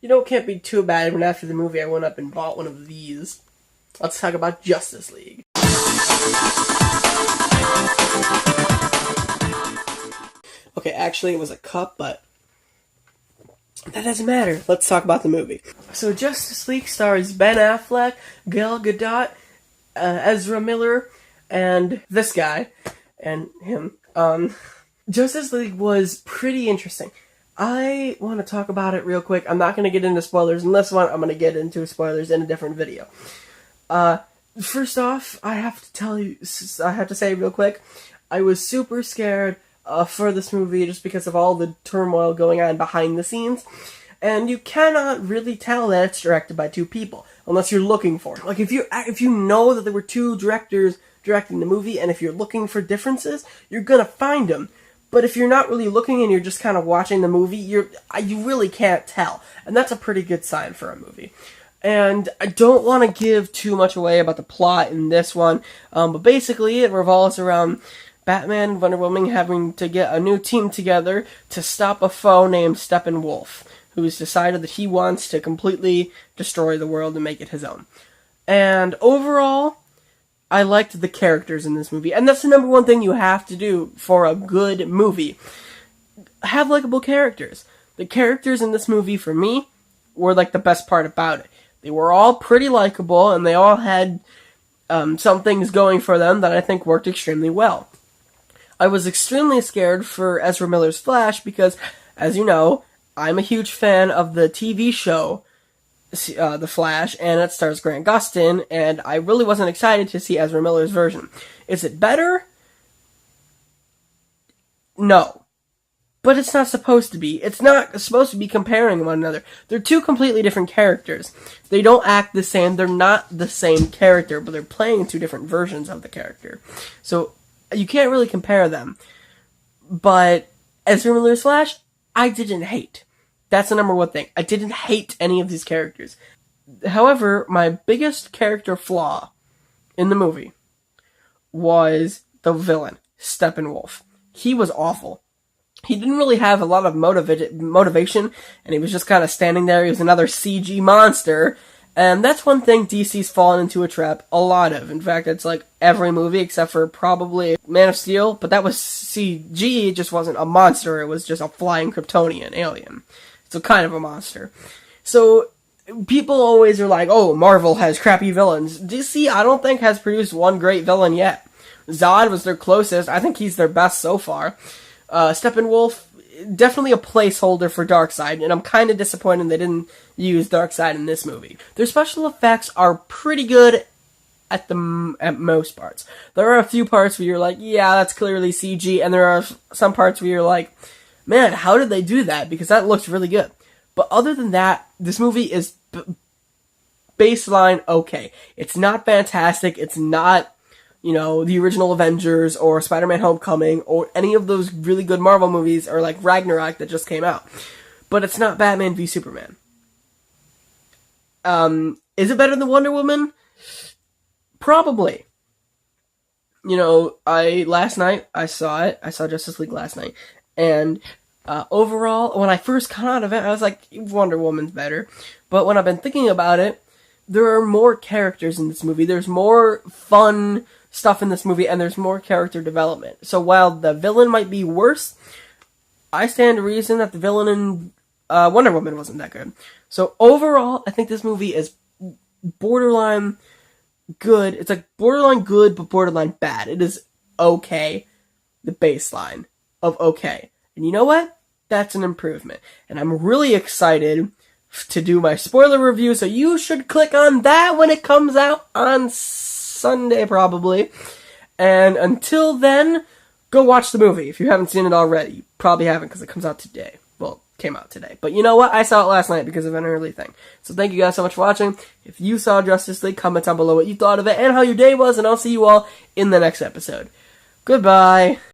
You know, it can't be too bad when after the movie I went up and bought one of these. Let's talk about Justice League. Okay, actually it was a cup, but that doesn't matter. Let's talk about the movie. So Justice League stars Ben Affleck, Gal Gadot, Ezra Miller, and this guy, and him. Justice League was pretty interesting. I want to talk about it real quick. I'm not going to get into spoilers in this one. I'm going to get into spoilers in a different video. First off, I have to say real quick, I was super scared for this movie just because of all the turmoil going on behind the scenes. And you cannot really tell that it's directed by two people unless you're looking for it. Like if you know that there were two directors directing the movie, and if you're looking for differences, you're gonna find them. But if you're not really looking and you're just kind of watching the movie, you really can't tell, and that's a pretty good sign for a movie. And I don't want to give too much away about the plot in this one, but basically it revolves around Batman and Wonder Woman having to get a new team together to stop a foe named Steppenwolf, who's decided that he wants to completely destroy the world and make it his own. And overall, I liked the characters in this movie, and that's the number one thing you have to do for a good movie. Have likable characters. The characters in this movie, for me, were like the best part about it. They were all pretty likable, and they all had some things going for them that I think worked extremely well. I was extremely scared for Ezra Miller's Flash because, as you know, I'm a huge fan of the TV show, The Flash, and it stars Grant Gustin, and I really wasn't excited to see Ezra Miller's version. Is it better? No. But it's not supposed to be. It's not supposed to be comparing one another. They're two completely different characters. They don't act the same. They're not the same character, but they're playing two different versions of the character. So, you can't really compare them. But Ezra Miller's Flash, I didn't hate. That's the number one thing. I didn't hate any of these characters. However, my biggest character flaw in the movie was the villain, Steppenwolf. He was awful. He didn't really have a lot of motivation, and he was just kind of standing there. He was another CG monster, and that's one thing DC's fallen into a trap a lot of. In fact, it's like every movie except for probably Man of Steel, but that was CG. It just wasn't a monster. It was just a flying Kryptonian alien. So kind of a monster. So people always are like, oh, Marvel has crappy villains. DC, I don't think, has produced one great villain yet. Zod was their closest. I think he's their best so far. Steppenwolf, definitely a placeholder for Darkseid, and I'm kind of disappointed they didn't use Darkseid in this movie. Their special effects are pretty good at most parts. There are a few parts where you're like, yeah, that's clearly CG, and there are some parts where you're like, man, how did they do that? Because that looks really good. But other than that, this movie is baseline okay. It's not fantastic. It's not, the original Avengers or Spider-Man Homecoming or any of those really good Marvel movies or like Ragnarok that just came out. But it's not Batman v Superman. Is it better than Wonder Woman? Probably. Last night I saw it. I saw Justice League last night. And overall, when I first got out of it, I was like, Wonder Woman's better. But when I've been thinking about it, there are more characters in this movie. There's more fun stuff in this movie, and there's more character development. So while the villain might be worse, I stand to reason that the villain in Wonder Woman wasn't that good. So overall, I think this movie is borderline good. It's like borderline good, but borderline bad. It is okay. The baseline of okay. And you know what? That's an improvement. And I'm really excited to do my spoiler review, so you should click on that when it comes out on Sunday, probably. And until then, go watch the movie if you haven't seen it already. You probably haven't because it comes out today. Well, it came out today. But you know what? I saw it last night because of an early thing. So thank you guys so much for watching. If you saw Justice League, comment down below what you thought of it and how your day was, and I'll see you all in the next episode. Goodbye.